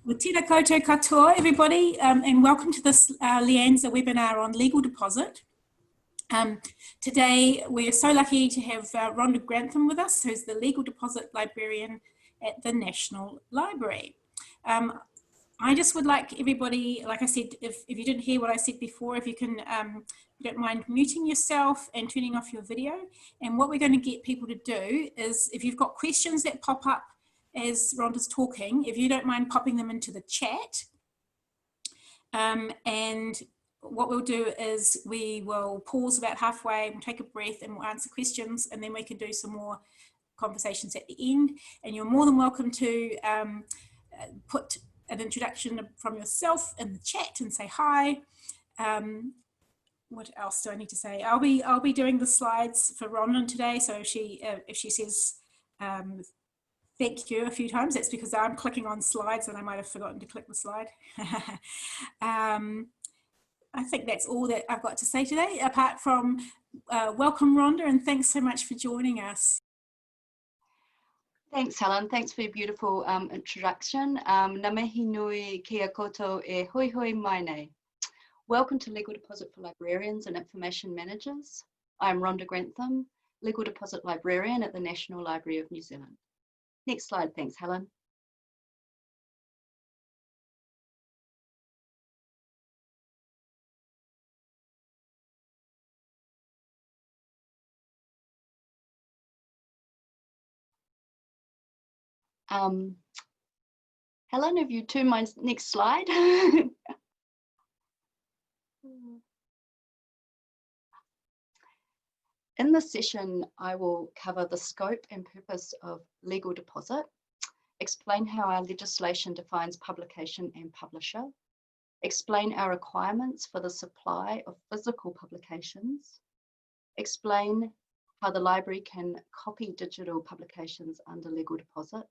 Well, tēnā koutou katoa, everybody, and welcome to this LIANZA webinar on legal deposit. Today, we're so lucky to have Rhonda Grantham with us, who's the Legal Deposit Librarian at the National Library. I just would like everybody, like I said, if you didn't hear what I said before, if you can, you don't mind muting yourself and turning off your video. And what we're going to get people to do is, if you've got questions that pop up as Rhonda's talking, if you don't mind popping them into the chat. And what we'll do is we will pause about halfway, we'll take a breath and we'll answer questions, and then we can do some more conversations at the end. And you're more than welcome to put an introduction from yourself in the chat and say hi. What else do I need to say? I'll be doing the slides for Rhonda today, so if she says thank you a few times, that's because I'm clicking on slides and I might have forgotten to click the slide. I think that's all that I've got to say today, apart from welcome Rhonda, and thanks so much for joining us. Thanks, Helen. Thanks for your beautiful introduction. Ngā mihi nui kia koutou e hui hui mai nei. Welcome to Legal Deposit for Librarians and Information Managers. I'm Rhonda Grantham, Legal Deposit Librarian at the National Library of New Zealand. Next slide, thanks, Helen. Helen, if you turn my next slide. In this session, I will cover the scope and purpose of legal deposit, explain how our legislation defines publication and publisher, explain our requirements for the supply of physical publications, explain how the library can copy digital publications under legal deposit.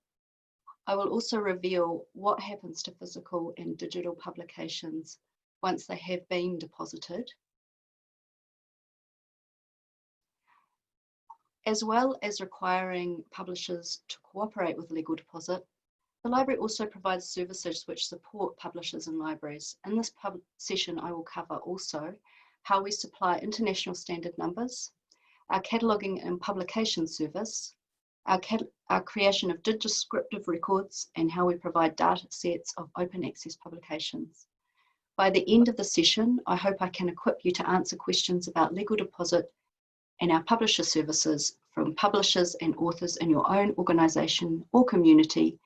I will also reveal what happens to physical and digital publications once they have been deposited, as well as requiring publishers to cooperate with legal deposit. The library also provides services which support publishers and libraries. In this session, I will cover also how we supply international standard numbers, our cataloguing and publication service, our creation of descriptive records, and how we provide data sets of open access publications. By the end of the session, I hope I can equip you to answer questions about legal deposit and our publisher services from publishers and authors in your own organisation or community,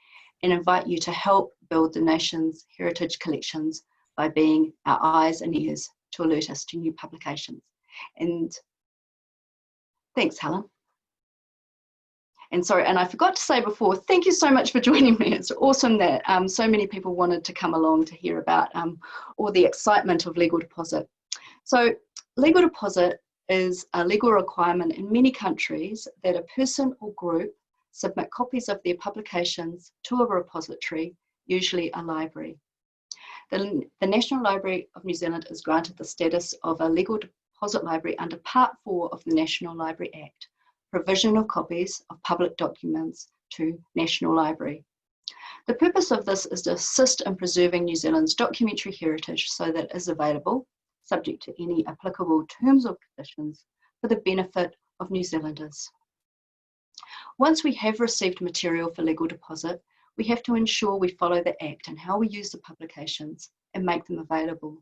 and invite you to help build the nation's heritage collections by being our eyes and ears to alert us to new publications. And thanks, Helen. And sorry, and I forgot to say before, thank you so much for joining me. It's awesome that so many people wanted to come along to hear about all the excitement of legal deposit. So legal deposit is a legal requirement in many countries that a person or group submit copies of their publications to a repository, usually a library. The National Library of New Zealand is granted the status of a legal deposit library under Part 4 of the National Library Act, provision of copies of public documents to National Library. The purpose of this is to assist in preserving New Zealand's documentary heritage so that it is available, subject to any applicable terms or conditions, for the benefit of New Zealanders. Once we have received material for legal deposit, we have to ensure we follow the Act and how we use the publications and make them available.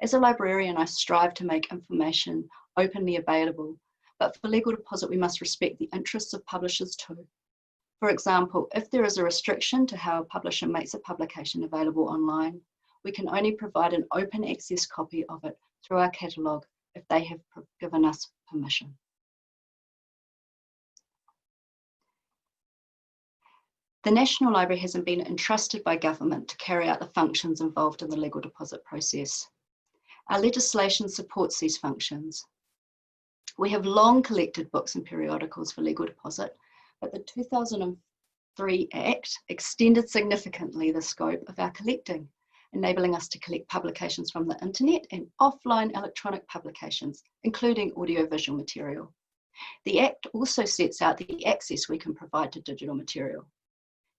As a librarian, I strive to make information openly available, but for legal deposit, we must respect the interests of publishers too. For example, if there is a restriction to how a publisher makes a publication available online, we can only provide an open access copy of it through our catalogue if they have given us permission. The National Library has been entrusted by government to carry out the functions involved in the legal deposit process. Our legislation supports these functions. We have long collected books and periodicals for legal deposit, but the 2003 Act extended significantly the scope of our collecting, enabling us to collect publications from the internet and offline electronic publications, including audiovisual material. The Act also sets out the access we can provide to digital material.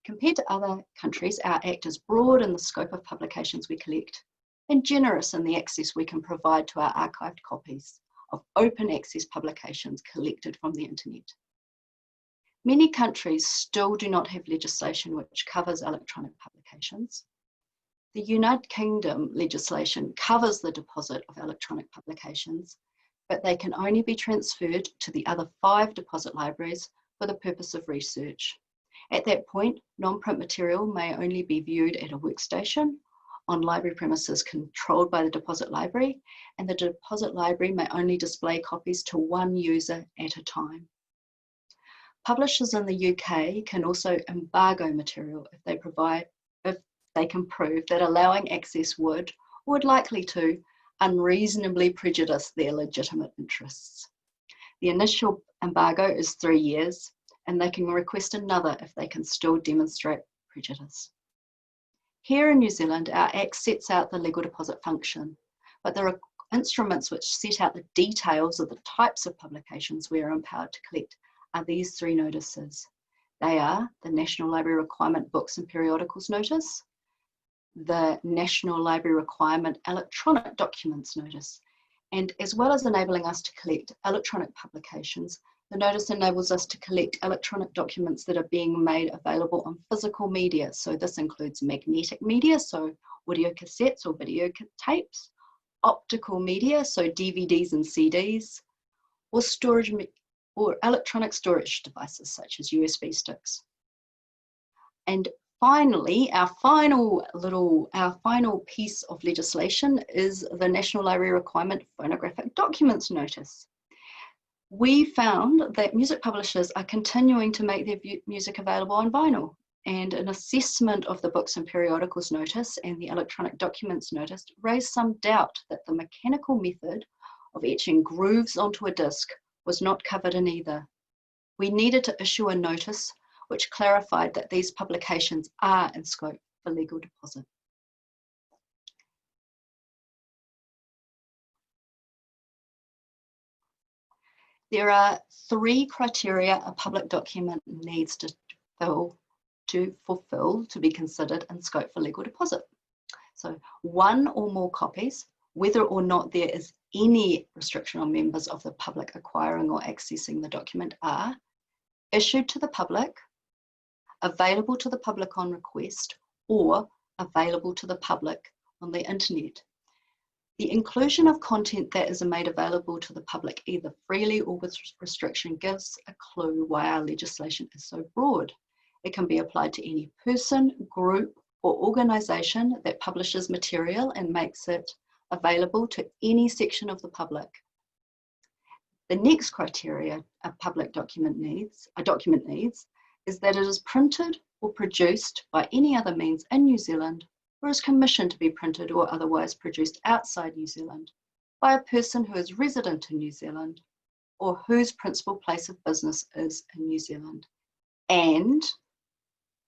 Compared to other countries, our Act is broad in the scope of publications we collect and generous in the access we can provide to our archived copies of open access publications collected from the internet. Many countries still do not have legislation which covers electronic publications. The United Kingdom legislation covers the deposit of electronic publications, but they can only be transferred to the other 5 deposit libraries for the purpose of research. At that point, non-print material may only be viewed at a workstation on library premises controlled by the deposit library, and the deposit library may only display copies to 1 user at a time. Publishers in the UK can also embargo material if they can prove that allowing access would likely to unreasonably prejudice their legitimate interests. The initial embargo is 3 years, and they can request another if they can still demonstrate prejudice. Here in New Zealand, our Act sets out the legal deposit function, but there are instruments which set out the details of the types of publications we are empowered to collect are these 3 notices. They are the National Library Requirement Books and Periodicals Notice, the National Library Requirement Electronic Documents Notice, and as well as enabling us to collect electronic publications, the notice enables us to collect electronic documents that are being made available on physical media. So this includes magnetic media, so audio cassettes or video tapes, optical media, so DVDs and CDs, or storage or electronic storage devices such as USB sticks. And finally, our final piece of legislation is the National Library Requirement Phonographic Documents Notice. We found that music publishers are continuing to make their music available on vinyl, and an assessment of the Books and Periodicals Notice and the Electronic Documents Notice raised some doubt that the mechanical method of etching grooves onto a disc was not covered in either. We needed to issue a notice which clarified that these publications are in scope for legal deposit. There are 3 criteria a public document needs to fulfill to be considered in scope for legal deposit. So 1 or more copies, whether or not there is any restriction on members of the public acquiring or accessing the document, are issued to the public, available to the public on request, or available to the public on the internet. The inclusion of content that is made available to the public either freely or with restriction gives a clue why our legislation is so broad. It can be applied to any person, group, or organisation that publishes material and makes it available to any section of the public. The next criteria a document needs is that it is printed or produced by any other means in New Zealand, or is commissioned to be printed or otherwise produced outside New Zealand by a person who is resident in New Zealand or whose principal place of business is in New Zealand. And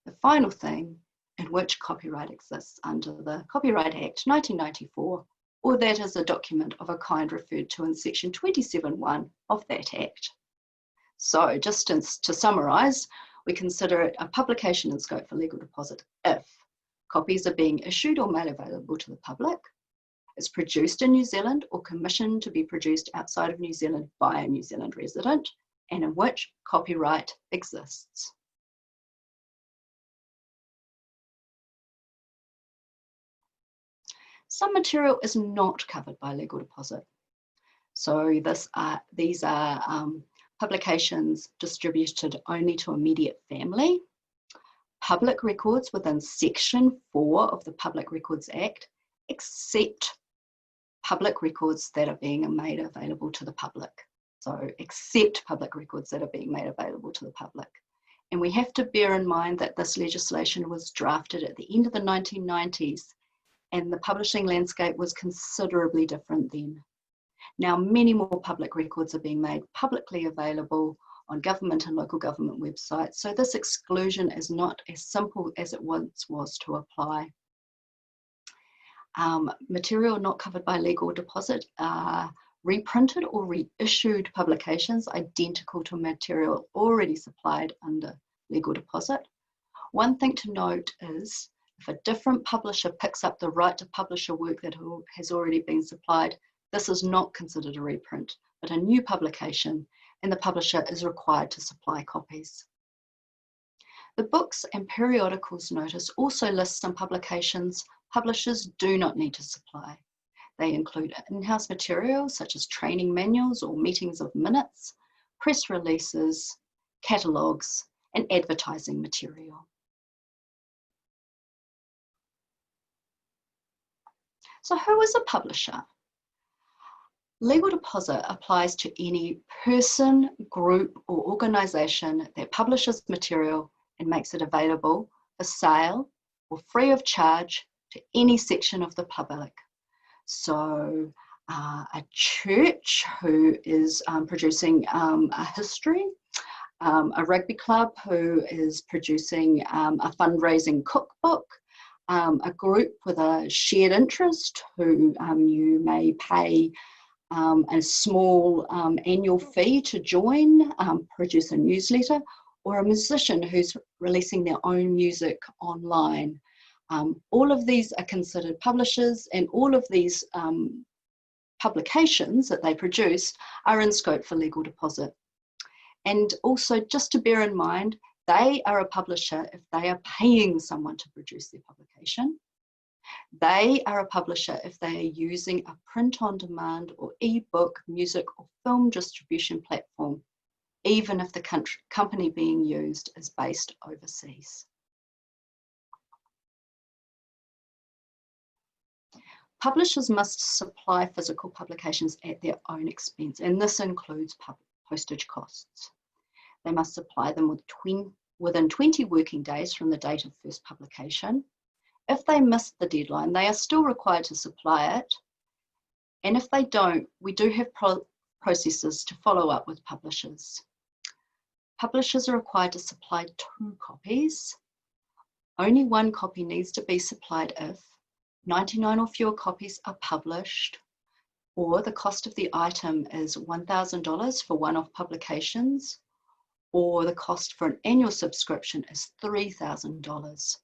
the final thing, in which copyright exists under the Copyright Act 1994, or that is a document of a kind referred to in section 27(1) of that Act. So just to summarise, we consider it a publication in scope for legal deposit if copies are being issued or made available to the public, it's produced in New Zealand or commissioned to be produced outside of New Zealand by a New Zealand resident, and in which copyright exists. Some material is not covered by legal deposit. So these are publications distributed only to immediate family, public records within Section 4 of the Public Records Act, except public records that are being made available to the public. So except public records that are being made available to the public. And we have to bear in mind that this legislation was drafted at the end of the 1990s, and the publishing landscape was considerably different then. Now, many more public records are being made publicly available on government and local government websites, so this exclusion is not as simple as it once was to apply. Material not covered by legal deposit are reprinted or reissued publications identical to material already supplied under legal deposit, One thing to note is if a different publisher picks up the right to publish a work that has already been supplied, this is not considered a reprint, but a new publication, and the publisher is required to supply copies. The Books and Periodicals Notice also lists some publications publishers do not need to supply. They include in-house materials such as training manuals or meetings of minutes, press releases, catalogues, and advertising material. So who is a publisher? Legal deposit applies to any person, group, or organisation that publishes material and makes it available for sale or free of charge to any section of the public. So a church who is producing a history, a rugby club who is producing a fundraising cookbook, a group with a shared interest who you may pay a small annual fee to join, produce a newsletter, or a musician who's releasing their own music online. All of these are considered publishers, and all of these publications that they produce are in scope for legal deposit. And also, just to bear in mind, they are a publisher if they are paying someone to produce their publication. They are a publisher if they are using a print-on-demand or e-book, music, or film distribution platform, even if the company being used is based overseas. Publishers must supply physical publications at their own expense, and this includes postage costs. They must supply them within 20 working days from the date of first publication. If they miss the deadline, they are still required to supply it. And if they don't, we do have processes to follow up with publishers. Publishers are required to supply 2 copies. Only 1 copy needs to be supplied if 99 or fewer copies are published, or the cost of the item is $1,000 for one-off publications, or the cost for an annual subscription is $3,000.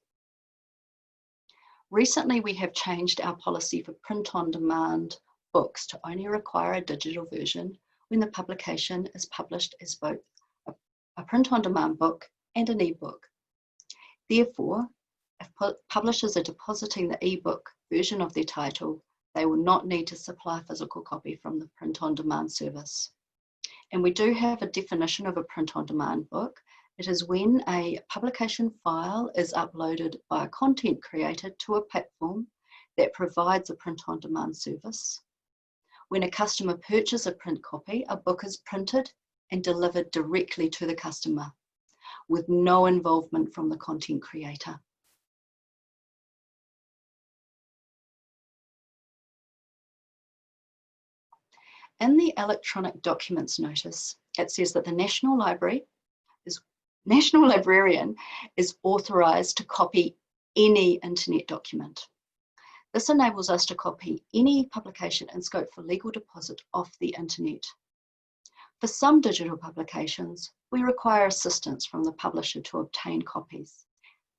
Recently, we have changed our policy for print-on-demand books to only require a digital version when the publication is published as both a print-on-demand book and an e-book. Therefore, if publishers are depositing the e-book version of their title, they will not need to supply a physical copy from the print-on-demand service. And we do have a definition of a print-on-demand book. It is when a publication file is uploaded by a content creator to a platform that provides a print-on-demand service. When a customer purchases a print copy, a book is printed and delivered directly to the customer with no involvement from the content creator. In the electronic documents notice, it says that the National Librarian is authorised to copy any internet document. This enables us to copy any publication in scope for legal deposit off the internet. For some digital publications, we require assistance from the publisher to obtain copies.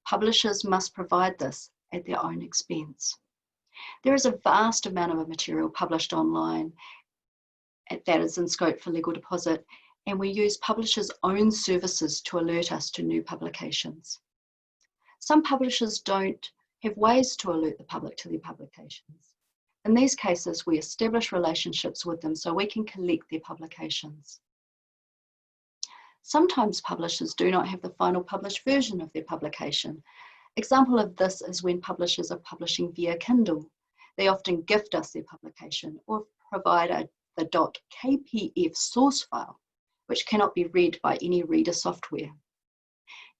Publishers must provide this at their own expense. There is a vast amount of material published online that is in scope for legal deposit, and we use publishers' own services to alert us to new publications. Some publishers don't have ways to alert the public to their publications. In these cases, we establish relationships with them so we can collect their publications. Sometimes publishers do not have the final published version of their publication. Example of this is when publishers are publishing via Kindle. They often gift us their publication or provide the .kpf source file, which cannot be read by any reader software.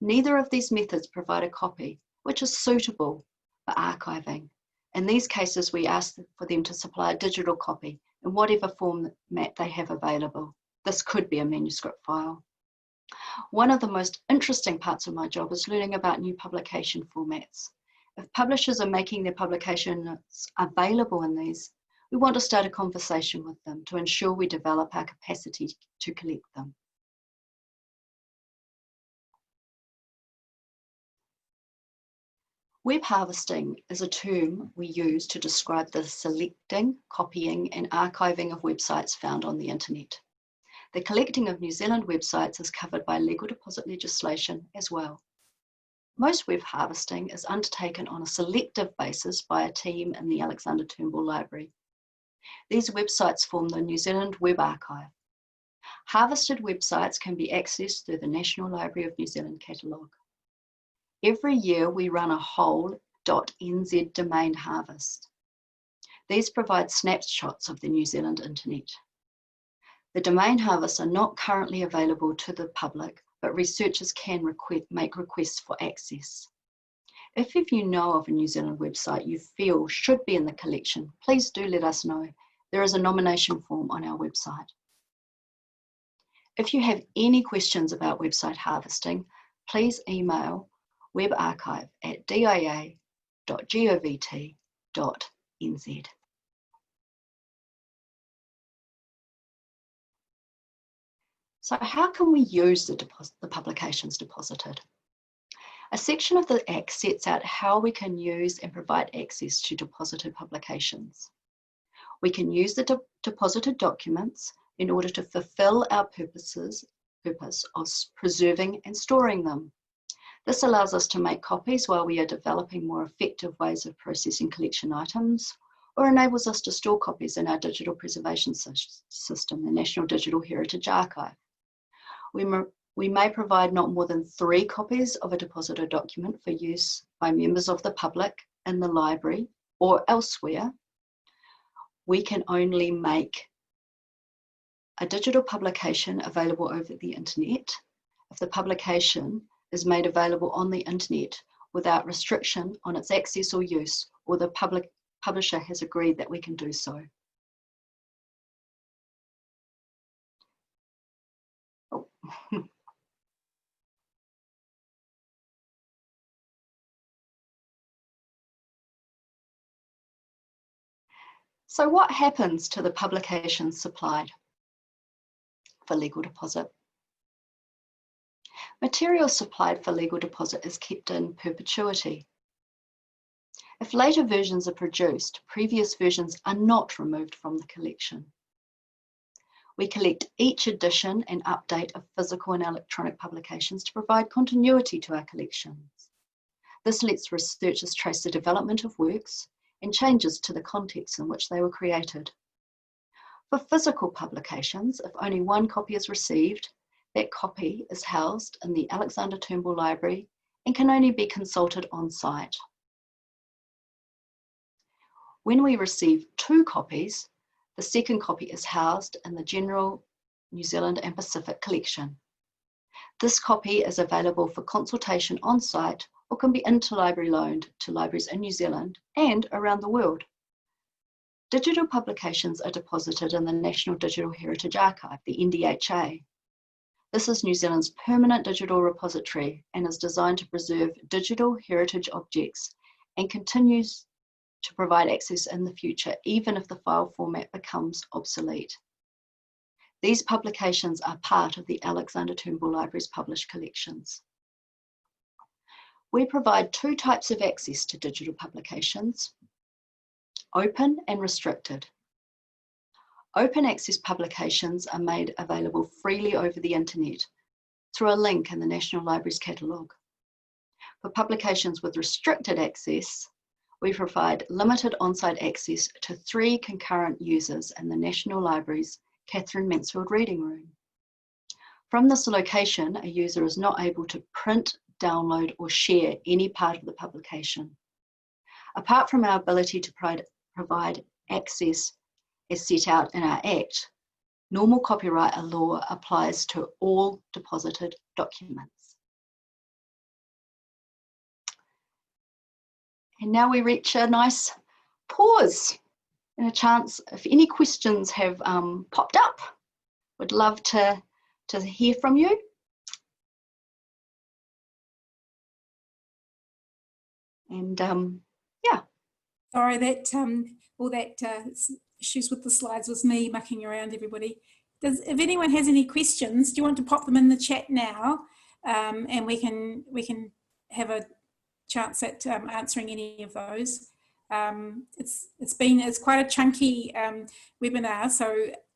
Neither of these methods provide a copy, which is suitable for archiving. In these cases, we ask for them to supply a digital copy in whatever format they have available. This could be a manuscript file. One of the most interesting parts of my job is learning about new publication formats. If publishers are making their publications available in these, we want to start a conversation with them to ensure we develop our capacity to collect them. Web harvesting is a term we use to describe the selecting, copying, and archiving of websites found on the internet. The collecting of New Zealand websites is covered by legal deposit legislation as well. Most web harvesting is undertaken on a selective basis by a team in the Alexander Turnbull Library. These websites form the New Zealand Web Archive. Harvested websites can be accessed through the National Library of New Zealand catalogue. Every year we run a whole.nz domain harvest. These provide snapshots of the New Zealand internet. The domain harvests are not currently available to the public, but researchers can make requests for access. If you know of a New Zealand website you feel should be in the collection, please do let us know. There is a nomination form on our website. If you have any questions about website harvesting, please email webarchive@dia.govt.nz. So how can we use the publications deposited? A section of the Act sets out how we can use and provide access to deposited publications. We can use the deposited documents in order to fulfill our purpose of preserving and storing them. This allows us to make copies while we are developing more effective ways of processing collection items, or enables us to store copies in our digital preservation system, the National Digital Heritage Archive. We may provide not more than 3 copies of a deposited document for use by members of the public in the library or elsewhere. We can only make a digital publication available over the internet if the publication is made available on the internet without restriction on its access or use, or the publisher has agreed that we can do so. Oh. So what happens to the publications supplied for legal deposit? Material supplied for legal deposit is kept in perpetuity. If later versions are produced, previous versions are not removed from the collection. We collect each edition and update of physical and electronic publications to provide continuity to our collections. This lets researchers trace the development of works and changes to the context in which they were created. For physical publications, if only one copy is received, that copy is housed in the Alexander Turnbull Library and can only be consulted on site. When we receive 2 copies, the second copy is housed in the General New Zealand and Pacific collection. This copy is available for consultation on site or can be interlibrary loaned to libraries in New Zealand and around the world. Digital publications are deposited in the National Digital Heritage Archive, the NDHA. This is New Zealand's permanent digital repository and is designed to preserve digital heritage objects and continues to provide access in the future, even if the file format becomes obsolete. These publications are part of the Alexander Turnbull Library's published collections. We provide 2 types of access to digital publications: open and restricted. Open access publications are made available freely over the internet through a link in the National Library's catalogue. For publications with restricted access, we provide limited on-site access to 3 concurrent users in the National Library's Catherine Mansfield Reading Room. From this location, a user is not able to print, download, or share any part of the publication. Apart from our ability to provide access as set out in our Act, normal copyright law applies to all deposited documents. And now we reach a nice pause and a chance, if any questions have popped up, would love to hear from you. And yeah. Sorry, that all that issues with the slides was me mucking around, everybody. If anyone has any questions, do you want to pop them in the chat now? And we can have a chance at answering any of those. It's quite a chunky webinar, so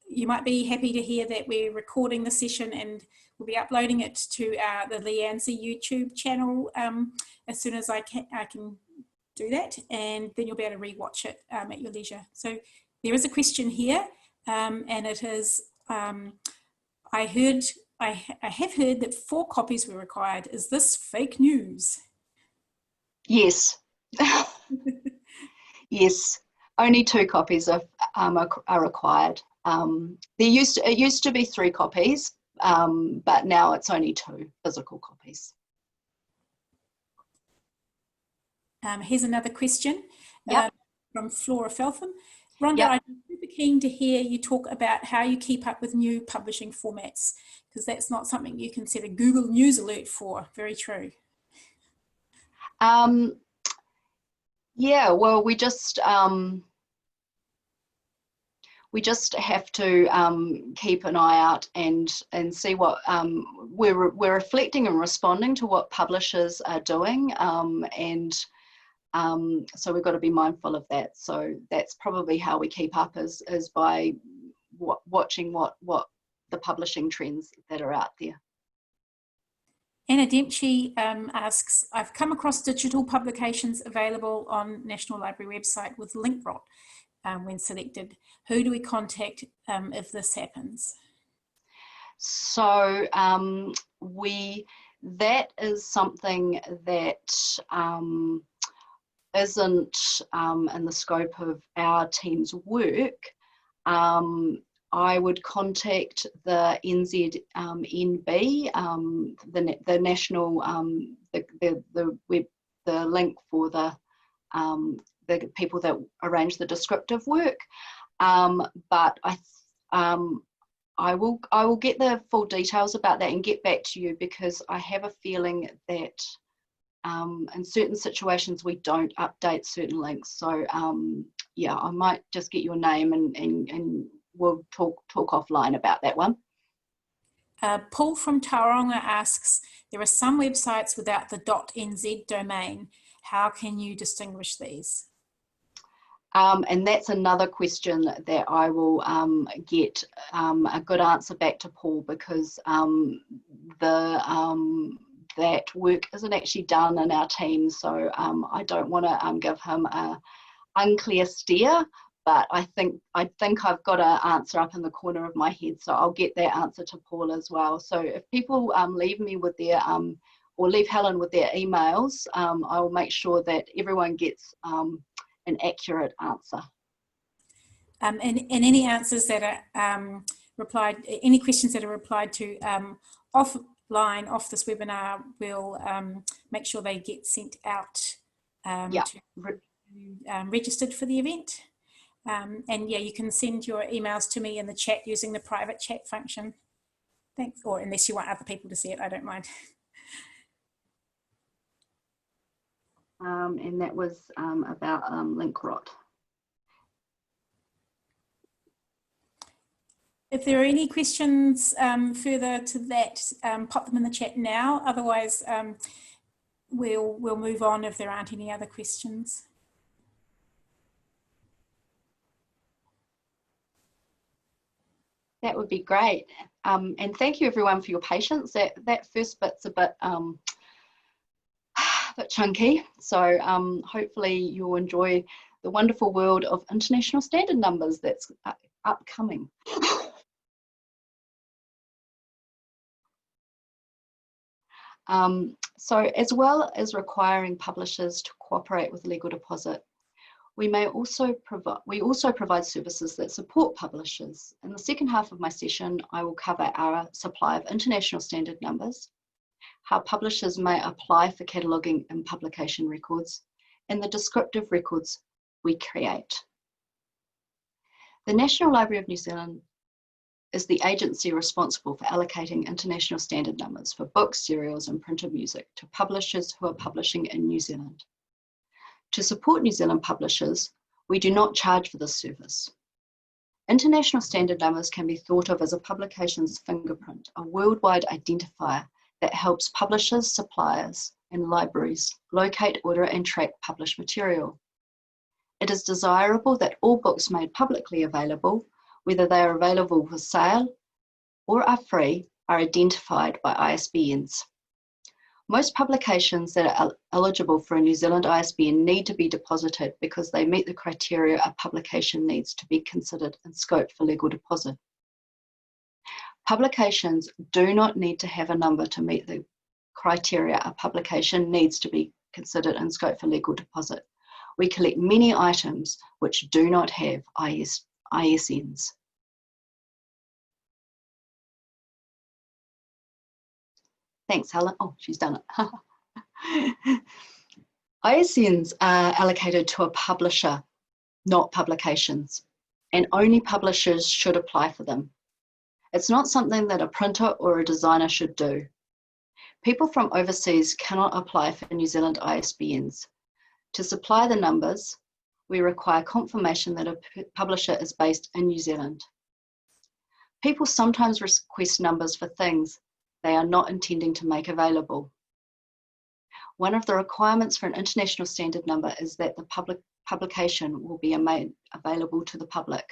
you might be happy to hear that we're recording the session and we'll be uploading it to the LIANZA YouTube channel as soon as I can do that, and then you'll be able to rewatch it at your leisure. So there is a question here, and it is, I have heard that 4 copies were required. Is this fake news? Yes. Yes, only 2 copies are required. It used to be 3 copies, but now it's only 2 physical copies. Here's another question from Flora Feltham. Rhonda, Yep. I'm super keen to hear you talk about how you keep up with new publishing formats, because that's not something you can set a Google News alert for. Very true. Yeah, well, we just have to keep an eye out and see what we're reflecting and responding to what publishers are doing, so we've got to be mindful of that. So that's probably how we keep up, is by watching what the publishing trends that are out there. Anna Dempsey asks, I've come across digital publications available on National Library website with link rot when selected. Who do we contact if this happens? So that is something that isn't in the scope of our team's work. I would contact the NZNB, the national, the link for the people that arrange the descriptive work. But I will get the full details about that and get back to you, because I have a feeling that in certain situations we don't update certain links. So yeah, I might just get your name and we'll talk offline about that one. Paul from Tauranga asks, there are some websites without the .nz domain. How can you distinguish these? And that's another question that I will get a good answer back to Paul, because that work isn't actually done in our team. So I don't want to give him a unclear steer, but I think I've got an answer up in the corner of my head, so I'll get that answer to Paul as well. So if people leave me with their or leave Helen with their emails, I'll make sure that everyone gets an accurate answer. And any answers that are any questions that are replied to offline off this webinar, we'll make sure they get sent out to registered for the event. And yeah, you can send your emails to me in the chat using the private chat function. Thanks, or unless you want other people to see it, I don't mind. And that was about link rot. If there are any questions further to that, pop them in the chat now. Otherwise, we'll move on if there aren't any other questions. That would be great. And thank you everyone for your patience. That first bit's a bit chunky. So hopefully you'll enjoy the wonderful world of international standard numbers that's upcoming. So as well as requiring publishers to cooperate with Legal Deposit, we also provide services that support publishers. In the second half of my session, I will cover our supply of international standard numbers, how publishers may apply for cataloguing and publication records, and the descriptive records we create. The National Library of New Zealand is the agency responsible for allocating international standard numbers for books, serials, and printed music to publishers who are publishing in New Zealand. To support New Zealand publishers, we do not charge for this service. International standard numbers can be thought of as a publication's fingerprint, a worldwide identifier that helps publishers, suppliers, and libraries locate, order, and track published material. It is desirable that all books made publicly available, whether they are available for sale or are free, are identified by ISBNs. Most publications that are eligible for a New Zealand ISBN need to be deposited because they meet the criteria a publication needs to be considered in scope for legal deposit. Publications do not need to have a number to meet the criteria a publication needs to be considered in scope for legal deposit. We collect many items which do not have ISNs. Thanks, Helen. Oh, she's done it. ISNs are allocated to a publisher, not publications, and only publishers should apply for them. It's not something that a printer or a designer should do. People from overseas cannot apply for New Zealand ISBNs. To supply the numbers, we require confirmation that a publisher is based in New Zealand. People sometimes request numbers for things they are not intending to make available. One of the requirements for an international standard number is that the publication will be made available to the public.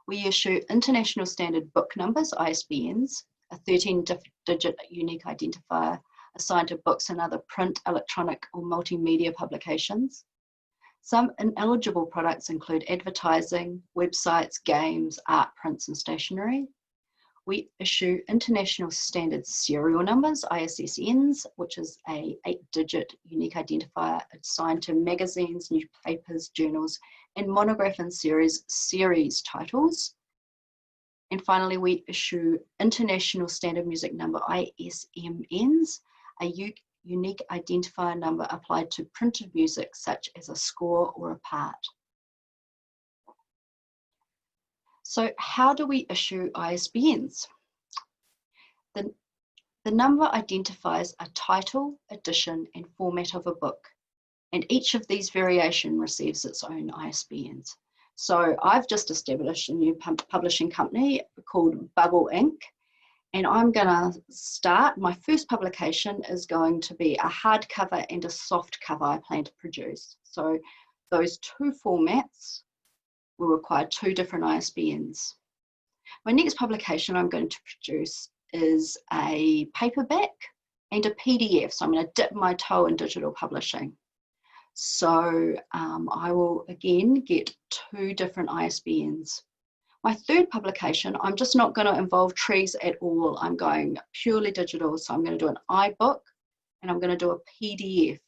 We issue international standard book numbers, ISBNs, a 13-digit unique identifier assigned to books and other print, electronic, or multimedia publications. Some ineligible products include advertising, websites, games, art prints, and stationery. We issue international standard serial numbers, ISSNs, which is a 8-digit unique identifier assigned to magazines, newspapers, journals, and monograph and series titles. And finally, we issue international standard music number, ISMNs, a unique identifier number applied to printed music such as a score or a part. So how do we issue ISBNs? The number identifies a title, edition, and format of a book, and each of these variations receives its own ISBNs. So I've just established a new publishing company called Bubble Inc. And I'm gonna start, my first publication is going to be a hardcover and a soft cover I plan to produce. So those two formats will require two different ISBNs. My next publication I'm going to produce is a paperback and a PDF. So I'm going to dip my toe in digital publishing. So I will again get two different ISBNs. My third publication, I'm just not going to involve trees at all. I'm going purely digital. So I'm going to do an iBook and I'm going to do a PDF.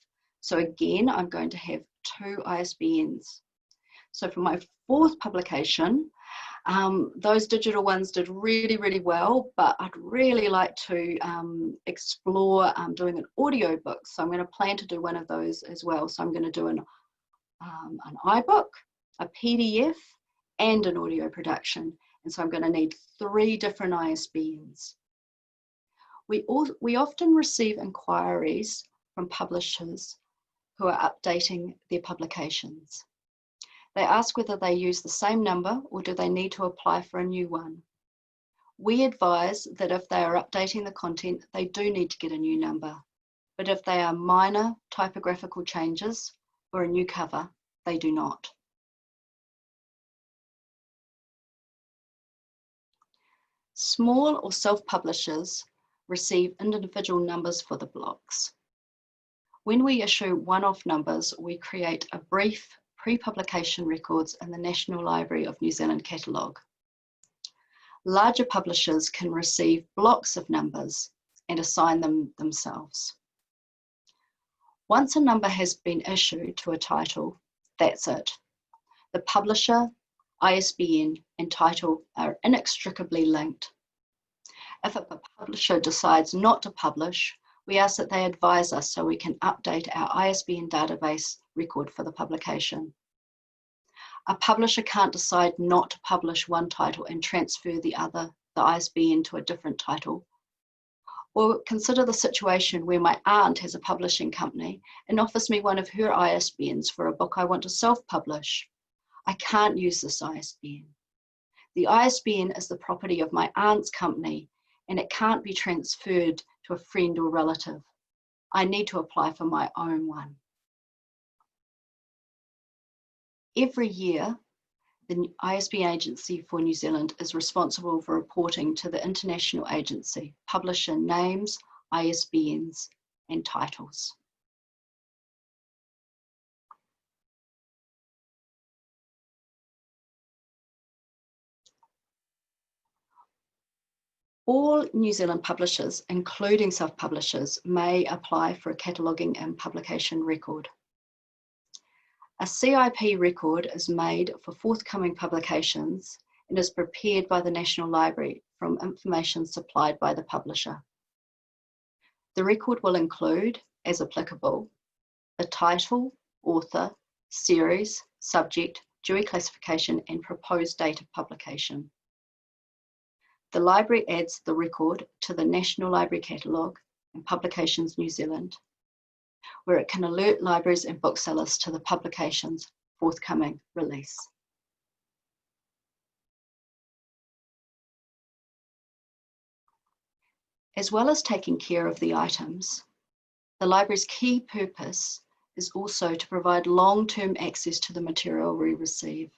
So again, I'm going to have two ISBNs. So for my fourth publication, those digital ones did really, really well, but I'd really like to explore doing an audio book. So I'm going to plan to do one of those as well. So I'm going to do an iBook, a PDF, and an audio production. And so I'm going to need 3 different ISBNs. We often receive inquiries from publishers who are updating their publications. They ask whether they use the same number or do they need to apply for a new one. We advise that if they are updating the content, they do need to get a new number. But if they are minor typographical changes or a new cover, they do not. Small or self-publishers receive individual numbers for the blocks. When we issue one-off numbers, we create a brief pre-publication records in the National Library of New Zealand Catalogue. Larger publishers can receive blocks of numbers and assign them themselves. Once a number has been issued to a title, that's it. The publisher, ISBN, and title are inextricably linked. If a publisher decides not to publish, we ask that they advise us so we can update our ISBN database record for the publication. A publisher can't decide not to publish one title and transfer the ISBN to a different title. Or consider the situation where my aunt has a publishing company and offers me one of her ISBNs for a book I want to self-publish. I can't use this ISBN. The ISBN is the property of my aunt's company, and it can't be transferred to a friend or relative. I need to apply for my own one. Every year, the ISBN agency for New Zealand is responsible for reporting to the international agency, publisher names, ISBNs, and titles. All New Zealand publishers, including self-publishers, may apply for a cataloguing and publication record. A CIP record is made for forthcoming publications and is prepared by the National Library from information supplied by the publisher. The record will include, as applicable, the title, author, series, subject, Dewey classification, and proposed date of publication. The library adds the record to the National Library Catalogue and Publications New Zealand, where it can alert libraries and booksellers to the publication's forthcoming release. As well as taking care of the items, the library's key purpose is also to provide long-term access to the material we receive.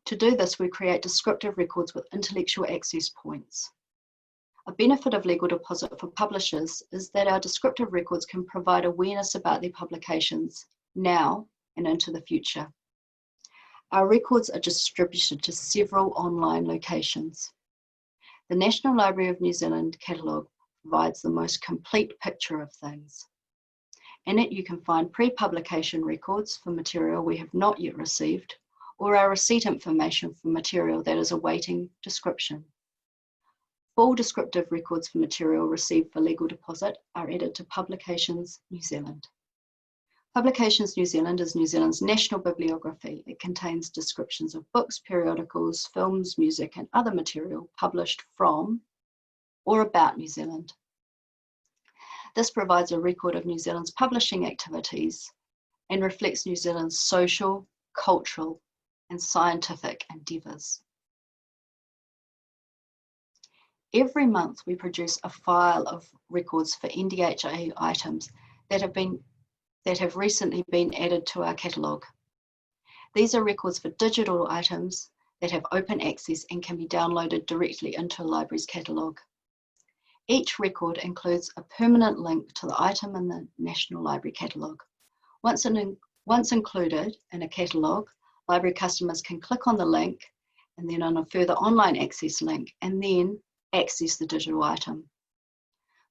To do this, we create descriptive records with intellectual access points. A benefit of legal deposit for publishers is that our descriptive records can provide awareness about their publications now and into the future. Our records are distributed to several online locations. The National Library of New Zealand Catalogue provides the most complete picture of things. In it, you can find pre-publication records for material we have not yet received, or our receipt information for material that is awaiting description. Full descriptive records for material received for legal deposit are added to Publications New Zealand. Publications New Zealand is New Zealand's national bibliography. It contains descriptions of books, periodicals, films, music, and other material published from or about New Zealand. This provides a record of New Zealand's publishing activities and reflects New Zealand's social, cultural, and scientific endeavours. Every month we produce a file of records for NDHA items that have recently been added to our catalogue. These are records for digital items that have open access and can be downloaded directly into a library's catalogue. Each record includes a permanent link to the item in the National Library Catalogue. Once included in a catalogue, library customers can click on the link and then on a further online access link and then access the digital item.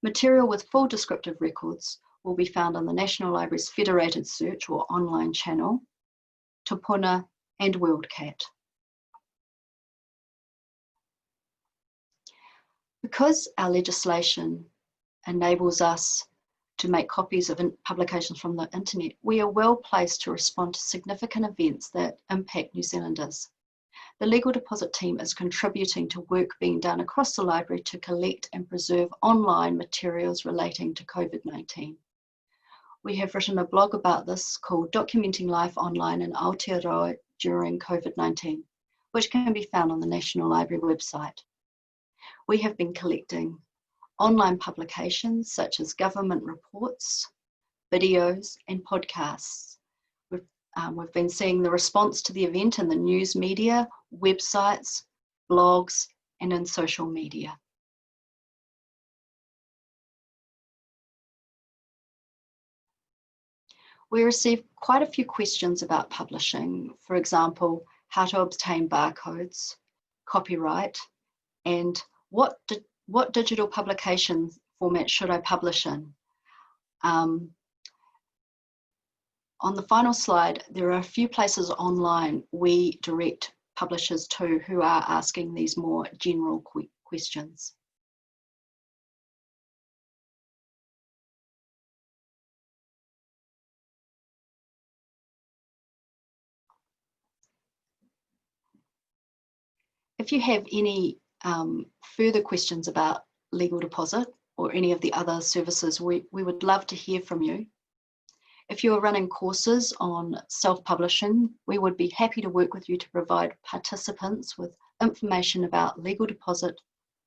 Material with full descriptive records will be found on the National Library's federated search or online channel, Tupuna and WorldCat. Because our legislation enables us to make copies of publications from the internet, we are well placed to respond to significant events that impact New Zealanders. The legal deposit team is contributing to work being done across the library to collect and preserve online materials relating to COVID-19. We have written a blog about this called Documenting Life Online in Aotearoa During COVID-19, which can be found on the National Library website. We have been collecting online publications such as government reports, videos, and podcasts. We've been seeing the response to the event in the news media, websites, blogs, and in social media. We received quite a few questions about publishing, for example, how to obtain barcodes, copyright, and what digital publication format should I publish in? On the final slide, there are a few places online we direct publishers to who are asking these more general questions. If you have any further questions about legal deposit or any of the other services, we would love to hear from you. If you are running courses on self-publishing, we would be happy to work with you to provide participants with information about legal deposit,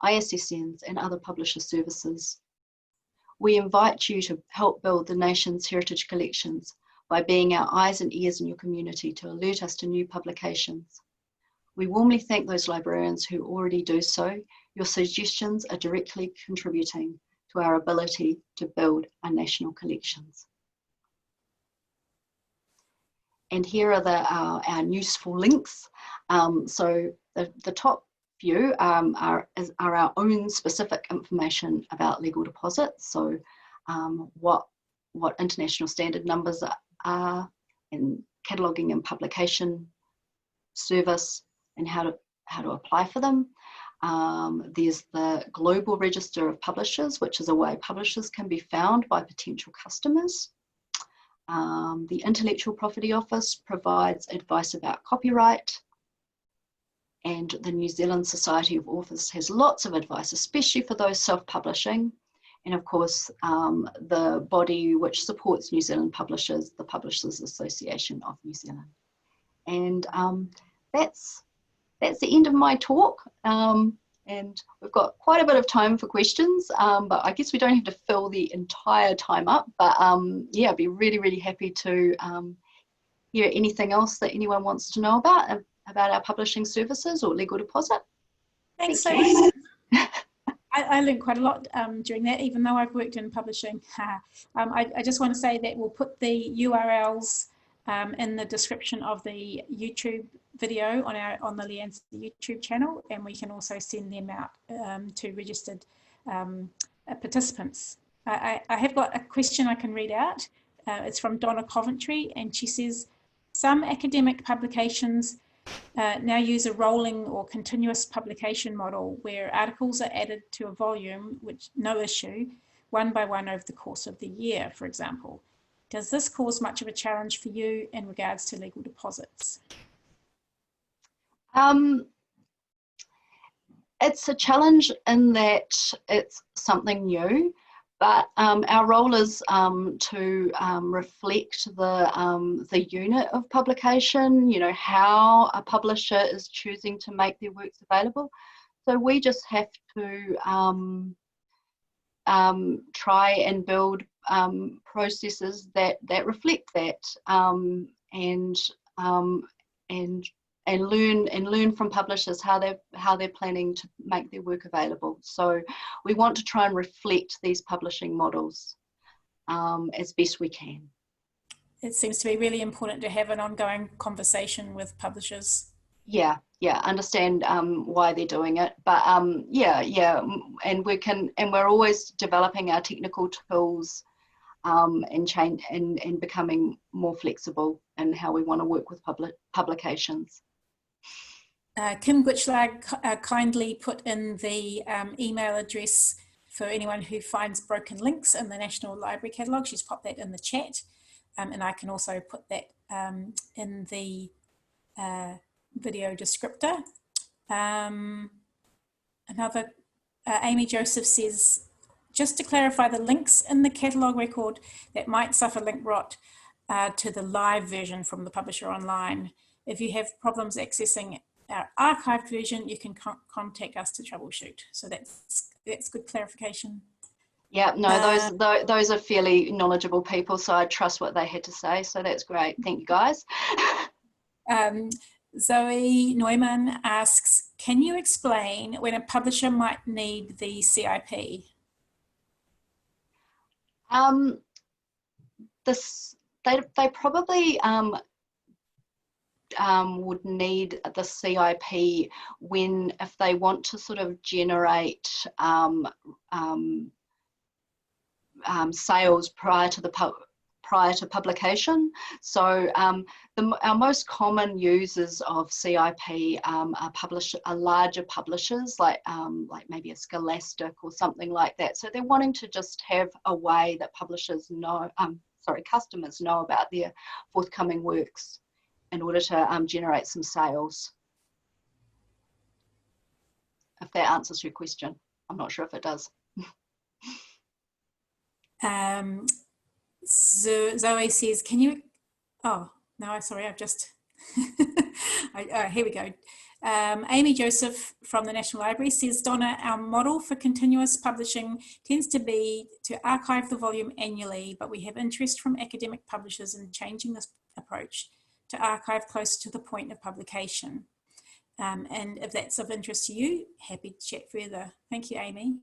ISSNs, and other publisher services. We invite you to help build the nation's heritage collections by being our eyes and ears in your community to alert us to new publications. We warmly thank those librarians who already do so. Your suggestions are directly contributing to our ability to build our national collections. And here are our useful links. So the top few are our own specific information about legal deposits. So what international standard numbers are, and cataloguing and publication service, and how to apply for them. There's the Global Register of Publishers, which is a way publishers can be found by potential customers. The Intellectual Property Office provides advice about copyright, and the New Zealand Society of Authors has lots of advice, especially for those self-publishing. And of course, the body which supports New Zealand publishers, the Publishers Association of New Zealand. And that's the end of my talk. And we've got quite a bit of time for questions, but I guess we don't have to fill the entire time up. But yeah, I'd be really, really happy to hear anything else that anyone wants to know about our publishing services or legal deposit. Thanks, Thank you. I learned quite a lot during that, even though I've worked in publishing. I just want to say that we'll put the URLs in the description of the YouTube video on the LIANZA YouTube channel, and we can also send them out to registered participants. I have got a question I can read out. It's from Donna Coventry, and she says, some academic publications now use a rolling or continuous publication model where articles are added to a volume, which no issue, one by one over the course of the year, for example. Does this cause much of a challenge for you in regards to legal deposits? It's a challenge in that it's something new, but our role is to reflect the unit of publication, you know, how a publisher is choosing to make their works available. So we just have to try and build processes that reflect that, and learn from publishers how they're planning to make their work available. So we want to try and reflect these publishing models as best we can. It seems to be really important to have an ongoing conversation with publishers. Yeah, understand why they're doing it, but yeah, and we're always developing our technical tools and becoming more flexible in how we want to work with publications. Kim Gutschlag kindly put in the email address for anyone who finds broken links in the National Library Catalogue. She's popped that in the chat, and I can also put that in the video descriptor. Another, Amy Joseph says, just to clarify, the links in the catalogue record that might suffer link rot to the live version from the publisher online. If you have problems accessing our archived version, you can contact us to troubleshoot. So that's good clarification. Yeah, no, those are fairly knowledgeable people, so I trust what they had to say. So that's great. Thank you, guys. Zoe Neumann asks, can you explain when a publisher might need the CIP? They probably would need the CIP if they want to sort of generate sales prior to publication. So our most common users of CIP are larger publishers, like maybe a Scholastic or something like that. So they're wanting to just have a way that customers know about their forthcoming works in order to generate some sales. If that answers your question. I'm not sure if it does. Zoe says, can you, oh, no, sorry, I've just, here we go. Amy Joseph from the National Library says, Donna, our model for continuous publishing tends to be to archive the volume annually, but we have interest from academic publishers in changing this approach to archive close to the point of publication. And if that's of interest to you, happy to chat further. Thank you, Amy.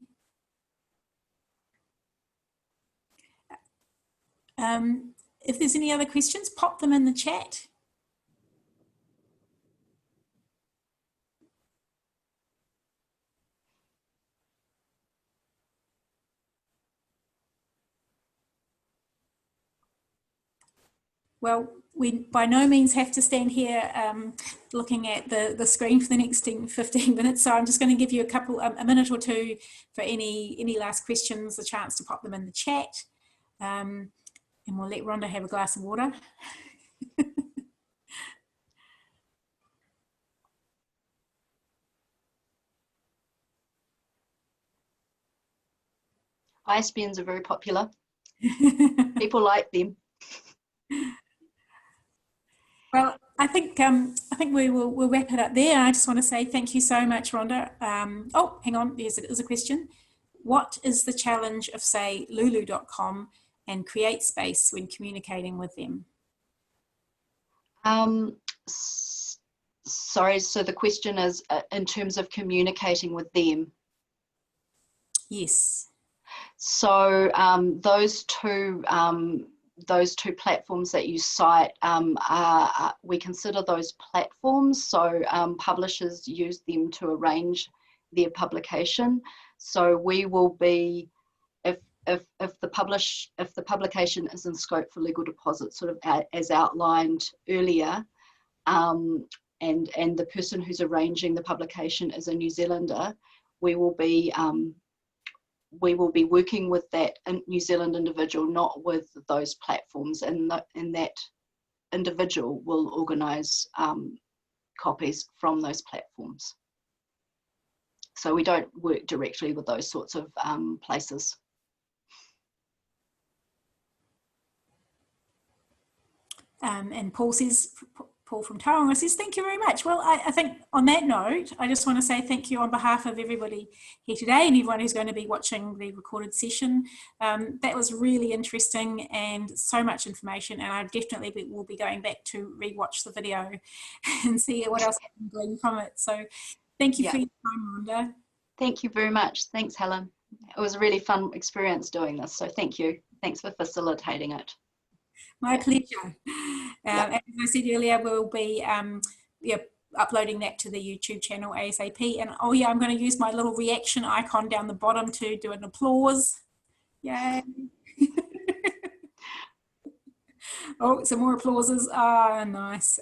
If there's any other questions, pop them in the chat. Well, we by no means have to stand here looking at the screen for the next 15 minutes, so I'm just going to give you a minute or two for any last questions, a chance to pop them in the chat, and we'll let Rhonda have a glass of water. ISBNs are very popular. People like them. Well, I think we'll wrap it up there. I just want to say thank you so much, Rhonda. Oh, hang on, there's a question. What is the challenge of, say, lulu.com and CreateSpace when communicating with them? Sorry, so the question is in terms of communicating with them? Yes. So those two platforms that you cite, we consider those platforms. So publishers use them to arrange their publication. So we will be, if the publication is in scope for legal deposit, sort of as outlined earlier, and the person who's arranging the publication is a New Zealander, we will be working with that New Zealand individual, not with those platforms, and that individual will organise copies from those platforms. So we don't work directly with those sorts of places. And Paul from Tauranga says, thank you very much. Well, I think on that note, I just want to say thank you on behalf of everybody here today and everyone who's going to be watching the recorded session. That was really interesting and so much information, and I definitely will be going back to rewatch the video and see what else I can glean from it. So thank you for your time, Rhonda. Thank you very much. Thanks, Helen. It was a really fun experience doing this, so thank you. Thanks for facilitating it. My pleasure. As I said earlier, we'll be uploading that to the YouTube channel ASAP. And oh yeah, I'm going to use my little reaction icon down the bottom to do an applause. Yay. Oh, some more applauses. Ah, nice.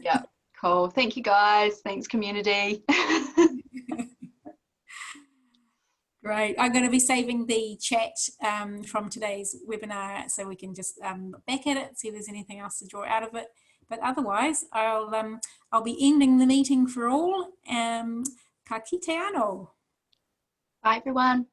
Yeah, cool. Thank you guys. Thanks, community. Great. I'm going to be saving the chat from today's webinar so we can just look back at it, see if there's anything else to draw out of it. But otherwise, I'll be ending the meeting for all. Ka kite anō. Bye, everyone.